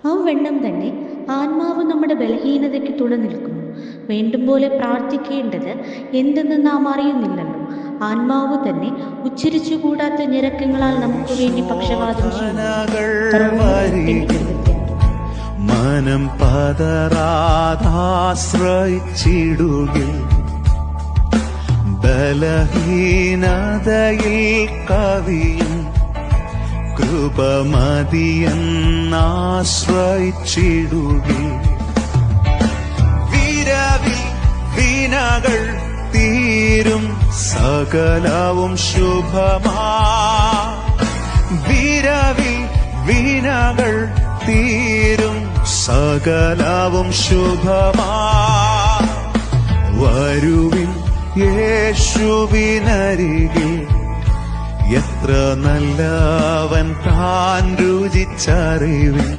ആ വെണ്ണം തന്നെ ആത്മാവ് നമ്മുടെ ബലഹീനതയ്ക്ക് തുണ നിൽക്കുന്നു. വേണ്ടും പോലെ പ്രാർത്ഥിക്കേണ്ടത് എന്തെന്ന് നാം അറിയുന്നില്ലല്ലോ. ആത്മാവ് തന്നെ ഉച്ചരിച്ചുകൂടാത്ത ഞരക്കങ്ങളാൽ നമുക്ക് വേണ്ടി പക്ഷവാദം ചെയ്യുന്നു. മനം പതറാതാശ്രയിച്ചിടുകിൽ ബലഹീനതയിൽ കവിയും കൃപമതിയെന്നാശ്രയിച്ചിടുകിൽ വിരവിൽ വീണകൾ തീരും സകലവും ശുഭമാ. വിരവിൽ വീണകൾ തീരും സകലവും ശുഭമാ. വരുവിൻ യേശുവിനരികിൽ, എത്ര നല്ലവൻ താൻ രുചിച്ചറിവിൻ.